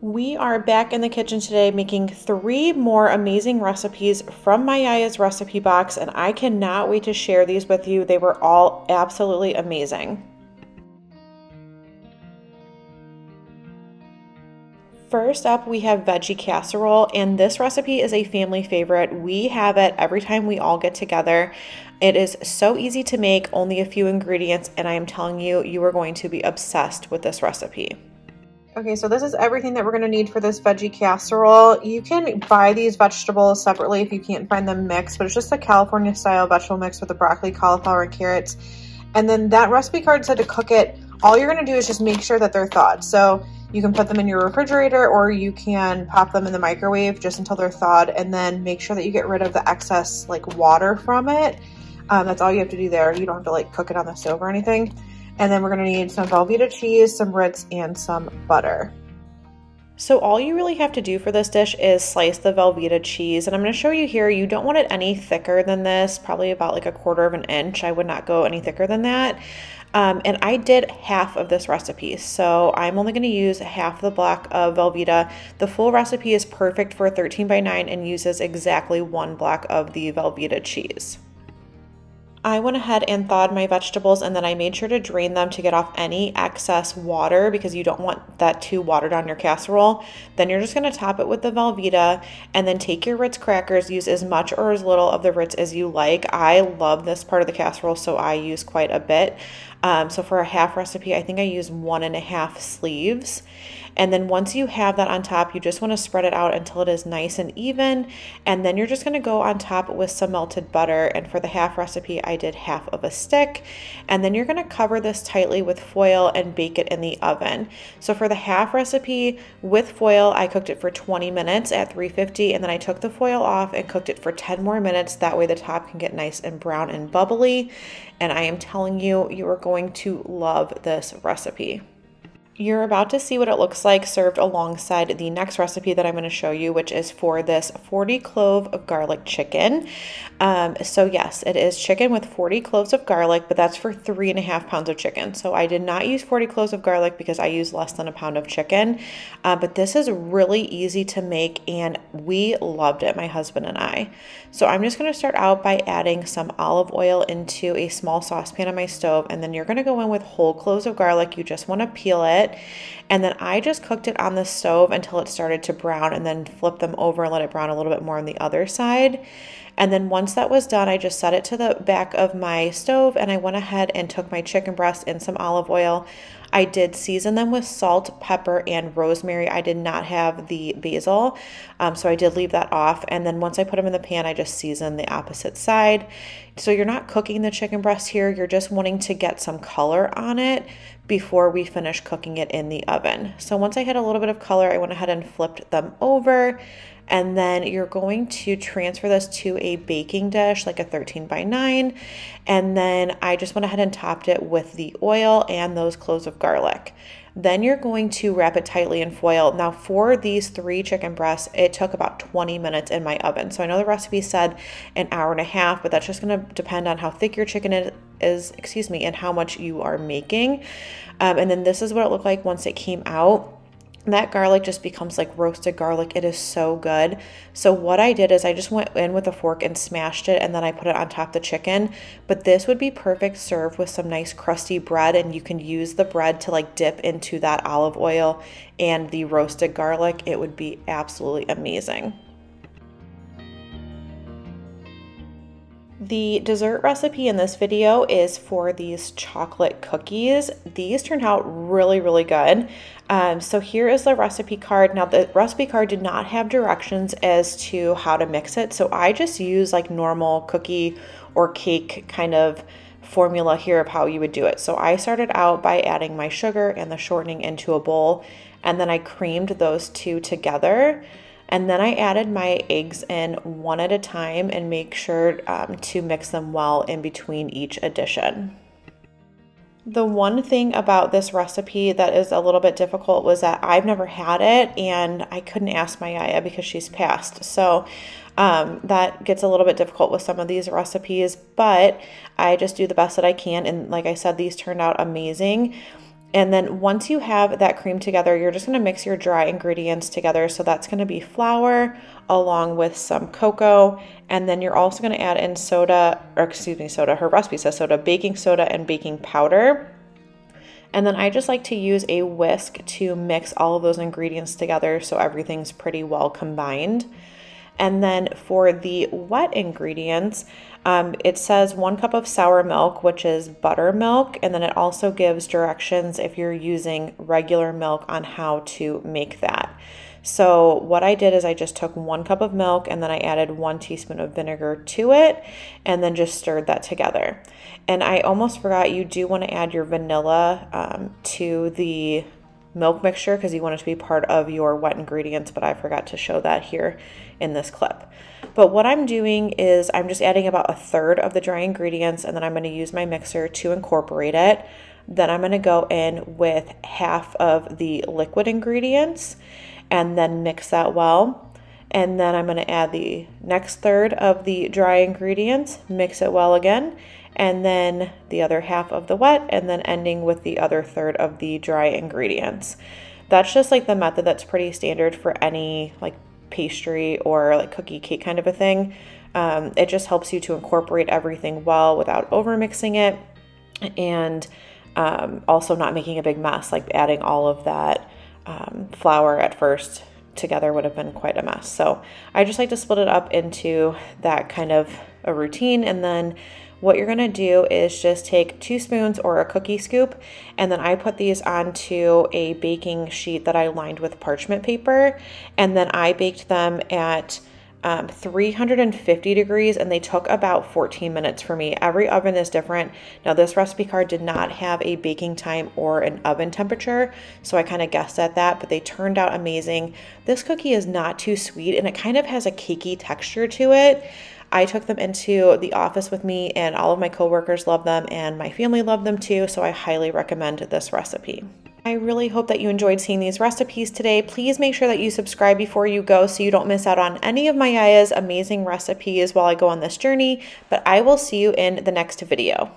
We are back in the kitchen today making 3 more amazing recipes from my Yiayia'S recipe box, and I cannot wait to share these with you. They were all absolutely amazing. First up, we have veggie casserole, and this recipe is a family favorite. We have it every time we all get together. It is so easy to make, only a few ingredients, and I am telling you, you are going to be obsessed with this recipe. Okay, so this is everything that we're going to need for this veggie casserole. You can buy these vegetables separately if you can't find them mixed, but it's just a California style vegetable mix with the broccoli, cauliflower, and carrots. And then that recipe card said to cook it. All you're going to do is just make sure that they're thawed. So you can put them in your refrigerator or you can pop them in the microwave just until they're thawed, and then make sure that you get rid of the excess water from it. That's all you have to do there. You don't have to cook it on the stove or anything. And then we're going to need some Velveeta cheese, some Ritz, and some butter. So all you really have to do for this dish is slice the Velveeta cheese. And I'm going to show you here, you don't want it any thicker than this, probably about a 1/4 of an inch. I would not go any thicker than that. And I did half of this recipe, so I'm only going to use half the block of Velveeta. The full recipe is perfect for a 13x9 and uses exactly 1 block of the Velveeta cheese. I went ahead and thawed my vegetables, and then I made sure to drain them to get off any excess water because you don't want that too watered down your casserole. Then you're just going to top it with the Velveeta, and then take your Ritz crackers. Use as much or as little of the Ritz as you like. I love this part of the casserole, so I use quite a bit. So for a half recipe, I think I use 1.5 sleeves. And then once you have that on top, you just want to spread it out until it is nice and even. And then you're just going to go on top with some melted butter. And for the half recipe, I did half of a stick. And then you're going to cover this tightly with foil and bake it in the oven. So for the half recipe with foil, I cooked it for 20 minutes at 350. And then I took the foil off and cooked it for 10 more minutes. That way the top can get nice and brown and bubbly. And I am telling you, you are going to love this recipe. You're about to see what it looks like served alongside the next recipe that I'm going to show you, which is for this 40 clove of garlic chicken. So yes, it is chicken with 40 cloves of garlic, but that's for 3.5 pounds of chicken. So I did not use 40 cloves of garlic because I use less than a pound of chicken. But this is really easy to make, and we loved it, my husband and I. So I'm just going to start out by adding some olive oil into a small saucepan on my stove, and then you're going to go in with whole cloves of garlic. You just want to peel it. And then I just cooked it on the stove until it started to brown, and then flip them over and let it brown a little bit more on the other side. And then once that was done, I just set it to the back of my stove, and I went ahead and took my chicken breast and some olive oil. I did season them with salt, pepper, and rosemary. I did not have the basil, so I did leave that off. And then once I put them in the pan, I just seasoned the opposite side. So you're not cooking the chicken breast here. You're just wanting to get some color on it before we finish cooking it in the oven. So once I had a little bit of color, I went ahead and flipped them over. And then you're going to transfer this to a baking dish, like a 13x9. And then I just went ahead and topped it with the oil and those cloves of garlic. Then you're going to wrap it tightly in foil. Now for these 3 chicken breasts, it took about 20 minutes in my oven. So I know the recipe said an hour and a half, but that's just going to depend on how thick your chicken is, and how much you are making. And then this is what it looked like once it came out. That garlic just becomes like roasted garlic. It is so good. So what I did is I just went in with a fork and smashed it, and then I put it on top of the chicken. But this would be perfect served with some nice crusty bread, and you can use the bread to dip into that olive oil and the roasted garlic. It would be absolutely amazing. The dessert recipe in this video is for these chocolate cookies. These turned out really, really good. So here is the recipe card. Now the recipe card did not have directions as to how to mix it. So I just use normal cookie or cake kind of formula here of how you would do it. So I started out by adding my sugar and the shortening into a bowl, and then I creamed those two together. And then I added my eggs in one at a time and make sure to mix them well in between each addition. The one thing about this recipe that is a little bit difficult was that I've never had it, and I couldn't ask my Yia'i'a because she's passed. So that gets a little bit difficult with some of these recipes, but I just do the best that I can. And like I said, these turned out amazing. And then once you have that cream together, you're just going to mix your dry ingredients together. So that's going to be flour along with some cocoa. And then you're also going to add in soda, or excuse me, soda, her recipe says soda, baking soda and baking powder. And then I just like to use a whisk to mix all of those ingredients together so everything's pretty well combined. And then for the wet ingredients, it says 1 cup of sour milk, which is buttermilk. And then it also gives directions if you're using regular milk on how to make that. So what I did is I just took 1 cup of milk and then I added 1 teaspoon of vinegar to it and then just stirred that together. And I almost forgot, you do want to add your vanilla to the milk mixture because you want it to be part of your wet ingredients, but I forgot to show that here in this clip. But what I'm doing is I'm just adding about 1/3 of the dry ingredients, and then I'm going to use my mixer to incorporate it. Then I'm going to go in with half of the liquid ingredients and then mix that well. And then I'm going to add the next 1/3 of the dry ingredients, mix it well again, and then the other half of the wet, and then ending with the other 1/3 of the dry ingredients. That's just like the method that's pretty standard for any like pastry or like cookie cake kind of a thing. It just helps you to incorporate everything well without over mixing it, and also not making a big mess, like adding all of that flour at first together would have been quite a mess. So I just like to split it up into that kind of a routine. And then what you're going to do is just take 2 spoons or a cookie scoop, and then I put these onto a baking sheet that I lined with parchment paper, and then I baked them at 350 degrees, and they took about 14 minutes for me. Every oven is different. Now this recipe card did not have a baking time or an oven temperature, so I kind of guessed at that, but they turned out amazing. This cookie is not too sweet, and it kind of has a cakey texture to it. I took them into the office with me, and all of my coworkers love them, and my family loved them too, so I highly recommend this recipe. I really hope that you enjoyed seeing these recipes today. Please make sure that you subscribe before you go so you don't miss out on any of my Yiayia'S amazing recipes while I go on this journey, but I will see you in the next video.